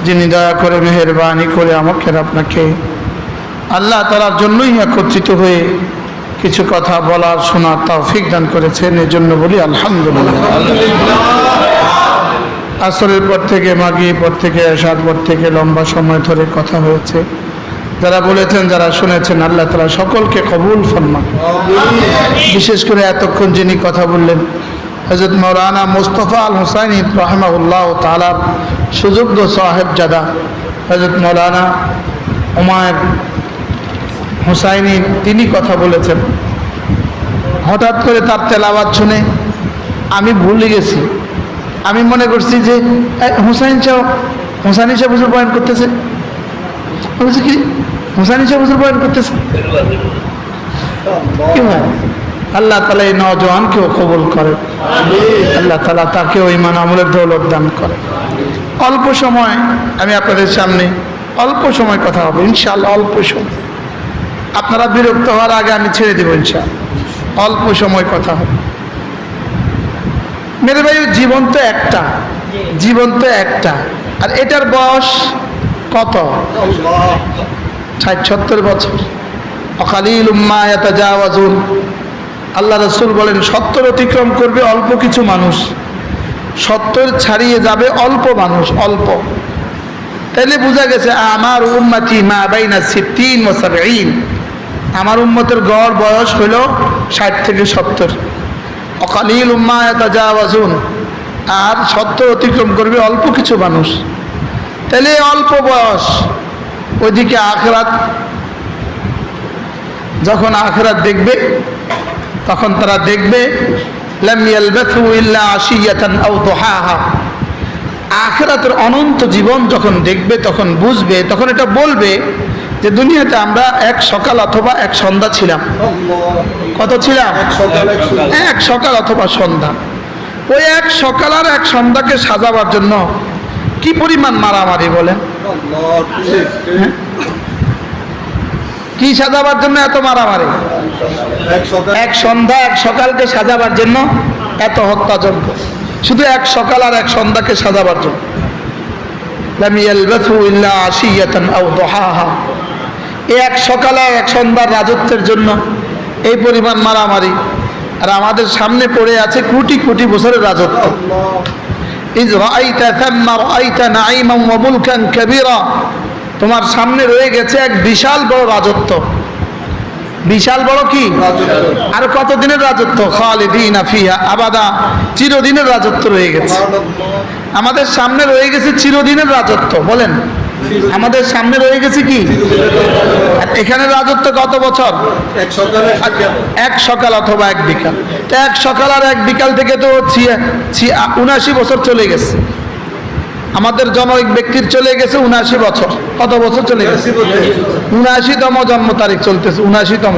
যিনি দয়া করে মেহেরবানি করে আমাকে আর আপনাকে আল্লাহ তাআলার জন্যই একত্রিত হয়ে কিছু কথা বলার শোনার তৌফিক দান করেছেন, এর জন্য বলি আলহামদুলিল্লাহ। আসরের পর থেকে, মাগরিবের পর থেকে, এশার পর থেকে লম্বা সময় ধরে কথা হয়েছে। যারা বলেছেন, যারা শুনেছেন, আল্লাহ তাআলা সকলকে কবুল ফরমান। বিশেষ করে এতক্ষণ যিনি কথা বললেন হযরত মাওলানা মুস্তাফা আল হুসাইনী রাহিমাহুল্লাহ তাআলা সুযোগ্য সাহেবজাদা হযরত মাওলানা হুমায়ুন হুসাইনী, তিনি কথা বলেছেন। হঠাৎ করে তার তেলাওয়াত শুনে আমি ভুলে গেছি। আমি মনে করছি যে হুসাইনী সাহেব হুজুর বয়ান করতেছে। বলছি কি হুসাইনী সাহেব হুজুর বয়ান করতেছে? কি হয়? আল্লাহ তাআলা এই নওজোয়ানকেও কবুল করে, আল্লাহ তাআলা তাকেও ঈমান আমলের দৌলত দান করে। অল্প সময় আমি আপনাদের সামনে অল্প সময় কথা হবে ইনশাআল্লাহ। অল্প সময়, আপনারা বিরক্ত হওয়ার আগে আমি ছেড়ে দেবো ইনশাআল্লাহ। অল্প সময় কথা হবে। মেরে ভাই, জীবন তো একটা, জীবন তো একটা, আর এটার বয়স কত? 60-70 বছর। অকালিলুম মা ইয়াতাজাওয়াজুন, আল্লাহ রাসূল বলেন 70 অতিক্রম করবে অল্প কিছু মানুষ, 70 ছাড়িয়ে যাবে অল্প মানুষ, অল্প। তাইলে বোঝা গেছে আমার উম্মতি মা বাইনা 60 ওয়া 70, আমার উম্মতের গড় বয়স হইল 60 থেকে 70। অকালিলুম মা ইয়াতাজাওয়াজুন, আর 70 অতিক্রম করবে অল্প কিছু মানুষ। তাহলে অল্প বয়স, ওইদিকে আখিরাত, যখন আখিরাত দেখবে তখন তারা দেখবে লাম ইয়ালবাথু ইল্লা আশিয়াতান আও দুহাহা। আখিরাতের অনন্ত জীবন যখন দেখবে তখন বুঝবে, তখন এটা বলবে যে দুনিয়াতে আমরা এক সকাল অথবা এক সন্ধ্যা ছিলাম। কত ছিলাম? এক সকাল অথবা সন্ধ্যা। ওই এক সকাল আর এক সন্ধ্যাকে সাজাবার জন্য কি পরিমাণ মারামারি বলেন? কি সাজাবার জন্য এত মারামারি? এক সন্ধ্যা এক সকালকে সাজাবার জন্য এত হত্যাযজ্ঞ, শুধু এক সকাল আর এক সন্ধ্যাকে সাজাবার জন্য। লাম ইয়ালবাথু ইল্লা আশিয়াতান আও দুহাহা, এক সকাল আর এক সন্ধ্যার রাজত্বের জন্য এই পরিমাণ মারামারি। আর আমাদের সামনে পড়ে আছে কোটি কোটি বছরের রাজত্ব। ইয রাআইতা থাম্মা রাআইতা নাঈমান ওয়া মুলকান কাবীরা, তোমার সামনে রয়ে গেছে এক বিশাল বড় রাজত্ব। বিশাল বড় কি আর কতদিনের রাজত্ব? খালিদিনা ফিহা আবাদা, চিরদিনের রাজত্ব রয়ে গেছে। আমাদের সামনে রয়ে গেছে চিরদিনের রাজত্ব। বলেন, আমাদের সামনে রয়ে গেছে কি? এখানে রাজত্ব কত বছর? এক সকাল অথবা এক বিকাল। তো এক সকাল আর এক বিকাল থেকে তো 79 বছর চলে গেছে। আমাদের জনৈক ব্যক্তির চলে গেছে 79 বছর। কত বছর চলে গেছে? 79তম জন্ম তারিখ চলতেছে। 79তম,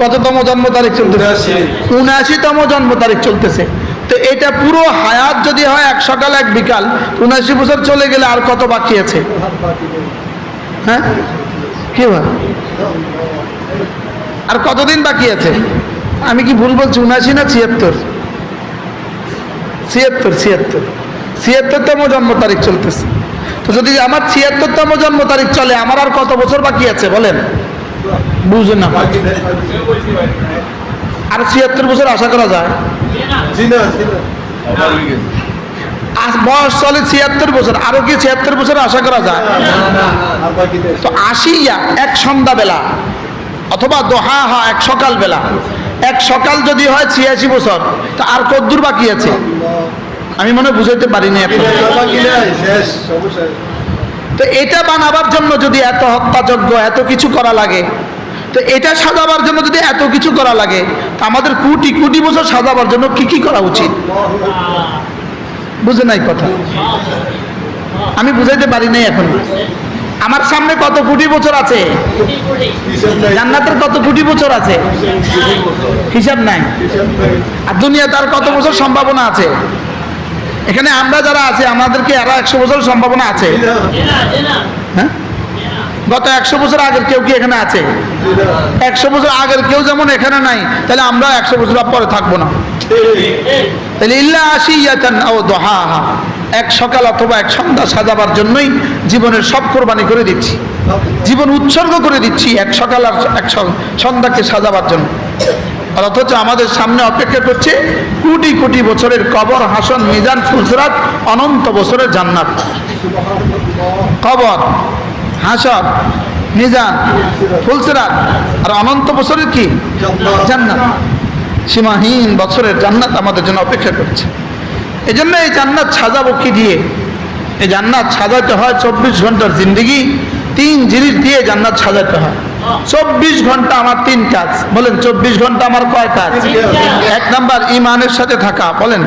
কততম জন্ম তারিখ চলতেছে? 79তম জন্ম তারিখ চলতেছে। তো এটা পুরো হায়াত যদি হয় এক সকাল এক বিকাল, 79 বছর চলে গেলে আর কত বাকি আছে? হ্যাঁ, কি ভাই, আর কতদিন বাকি আছে? আমি কি ভুল বলছি? 79 না 76? 76তম জন্ম তারিখ চলতেছে। তো যদি আমার 76তম জন্ম তারিখ চলে, আমার আর কত বছর বাকি আছে বলেন? বুঝুন না, আর 76 বছর আশা করা যায়? বয়স চলে 76 বছর, আরো কি 76 বছর আশা করা যায়? তো আশিয়া এক সন্ধ্যা বেলা অথবা দোহাহা এক সকাল বেলা, এক সকাল যদি হয় 86 বছর, তা আর কতদূর বাকি আছে? আমি মনে বুঝাইতে পারিনি এখন। তো এটা বানাবার জন্য যদি এত হত্যাযজ্ঞ, এত কিছু করা লাগে, তো এটা সাজাবার জন্য যদি এত কিছু করা লাগে, তা আমাদের কোটি কোটি বছর সাজাবার জন্য কি কি করা উচিত? বুঝে নাই কথা? আমি বুঝাইতে পারি নাই এখন। আমার সামনে কত কোটি বছর আছে? জান্নাতের কত কোটি বছর আছে? হিসাব নাই। আর দুনিয়াতে আর কত বছর সম্ভাবনা আছে? এখানে আমরা যারা আছে, আমাদেরকে আরো 100 বছর সম্ভাবনা আছে। হ্যাঁ, গত 100 বছর আগের কেউ কি এখানে আছে? 100 বছর আগের কেউ যেমন এখানে নাই, তাহলে আমরা 100 বছর পরে থাকবো না। তাহলে ইল্লা আশিয়াতান আও দুহাহা, এক সকাল অথবা এক সন্ধ্যা সাজাবার জন্যই জীবনের সব কোরবানি করে দিচ্ছি, জীবন উৎসর্গ করে দিচ্ছি এক সকাল আর এক সন্ধ্যাকে সাজাবার জন্য। আর অথচ আমাদের সামনে অপেক্ষা করছে কোটি কোটি বছরের কবর, হাসন, মিজান, ফুলসিরাত, অনন্ত বছরের জান্নাত। কবর, হাসর, মিজান, ফুলসিরাত আর অনন্ত বছরের কি জান্নাত। সীমাহীন বছরের জান্নাত আমাদের জন্য অপেক্ষা করছে। এই জন্য এই জান্নাত সাজাবো কি দিয়ে? এই জান্নাত সাজাতে হয় 24 ঘন্টার জিন্দগি, 3 জিনিস দিয়ে জান্নাত সাজাতে হয়। 24 ঘন্টা আমার 3 কাজ। বলেন 24 ঘন্টা আমার কয় কাজ? 1 নাম্বার ইমানের সাথে থাকা, বলেন।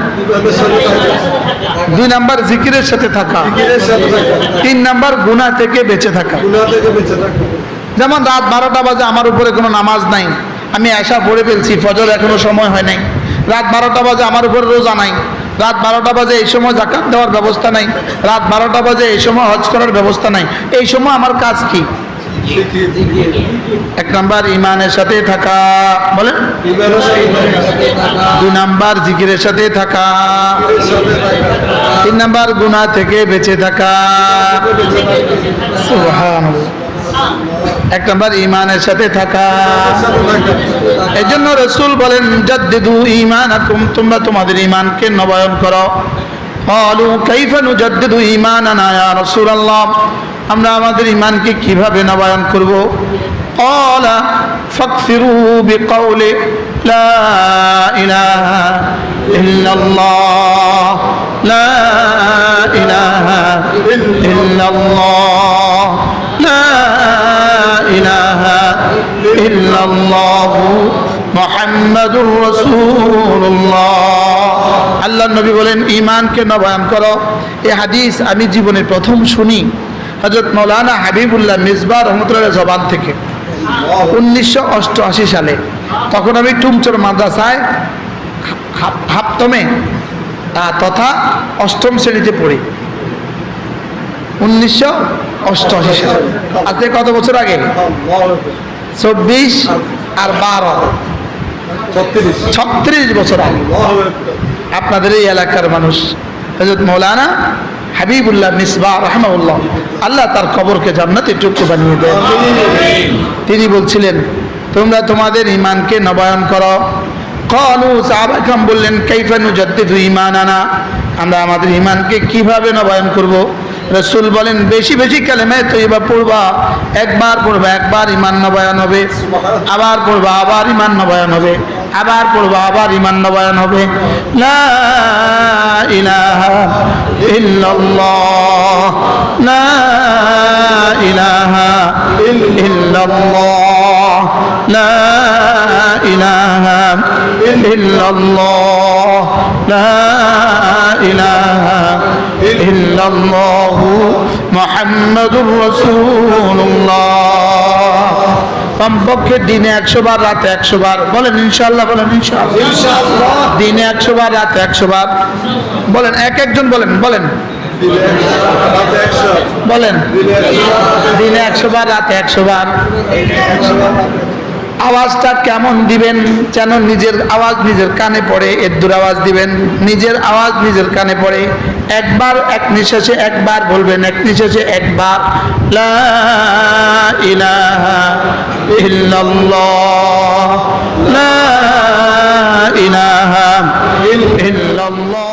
2 নাম্বার জিকিরের সাথে থাকা। 3 নাম্বার গুনাহ থেকে বেঁচে থাকা। যেমন রাত 12টা বাজে আমার উপরে কোনো নামাজ নাই, আমি এশা পড়ে ফেলছি, ফজর এখনো সময় হয় নাই। রাত 12টা বাজে আমার উপরে রোজা নাই। রাত 12টা বাজে এই সময় যাকাত দেওয়ার ব্যবস্থা নাই। রাত 12টা বাজে এই সময় হজ করার ব্যবস্থা নাই। এই সময় আমার কাজ কি? 1 নাম্বার ইমানের সাথে থাকা, বলেন। 2 নাম্বার জিকিরের সাথে থাকা। 3 নাম্বার গুনাহ থেকে বেঁচে থাকা। সুবহানাল্লাহ। 1 নাম্বার ইমানের সাথে থাকা। এই জন্য রাসূল বলেন, জাদ্দিদু ঈমানাকুম, তোমরা তোমাদের ঈমানকে নবায়ন করো। ক্বালু কাইফা নুজাদ্দিদু ঈমানানা ইয়া রাসূলুল্লাহ, আমরা আমাদের ঈমানকে কিভাবে নবায়ন করব? ক্বালা ফাকসিরু বিকাউলি লা ইলাহা ইল্লাল্লাহ, লা ইলাহা ইল্লাল্লাহ, লা ইলাহা ইল্লাল্লাহ মুহাম্মাদুর রাসূলুল্লাহ। আল্লাহর নবী বলেন, ঈমানকে নবায়ন করো। এই হাদিস আমি জীবনে প্রথম শুনি হযরত মাওলানা হাবিবুল্লাহ মিসবাহ রহমাতুল্লাহ জবান থেকে 1988 সালে। তখন আমি টুমচর মাদ্রাসায় হাফতমে তথা 8ম শ্রেণীতে পড়ি। 1988 সালে, আজকে কত বছর আগে? 24 আর 12, 36 বছর আগে। আপনাদের এই এলাকার মানুষ হযরত মাওলানা হাবিবুল্লাহ মিসবাহ রাহমাহুল্লাহ, আল্লাহ তার কবরকে জান্নাতের টুকরো বানিয়ে দেন। তিনি বলছিলেন, তোমরা তোমাদের ঈমানকে নবায়ন করো। ক্বালু, সাহাবা কিরাম বললেন, কাইফা নুজাদ্দিদু ঈমানানা, আমরা আমাদের ঈমানকে কিভাবে নবায়ন করব? রাসূল বলেন, বেশি বেশি কালেমা তয়্যিবা পড়বা। একবার পড়বা, একবার ঈমান নবায়ন হবে। আবার পড়বা, আবার ঈমান নবায়ন হবে। আবার পড়বা, আবার ঈমান নবায়ন হবে। লা ইলাহা ইল্লাল্লাহ, লা ইলাহা ইল্লাল্লাহ, লা ইলাহা ইল্লাল্লাহ, লা ইলাহা ইল্লাল্লাহ মুহাম্মাদুর রাসূলুল্লাহ। কমপক্ষে দিনে 100 বার, রাতে 100 বার। বলেন ইনশাআল্লাহ, বলেন ইনশাআল্লাহ। দিনে 100 বার, রাতে 100 বার। বলেন, একজন বলেন, বলেন বলেন। দিনে 100 বার, রাতে 100 বার। আওয়াজটা কেমন দিবেন যেন নিজের আওয়াজ নিজের কানে পড়ে, এর দূর আওয়াজ দিবেন, নিজের আওয়াজ নিজের কানে পড়ে। একবার এক নিঃশ্বাসে একবার বলবেন, এক নিঃশ্বাসে একবার, লা ইলাহা ইল্লাল্লাহ, লা ইলাহা ইল্লাল্লাহ।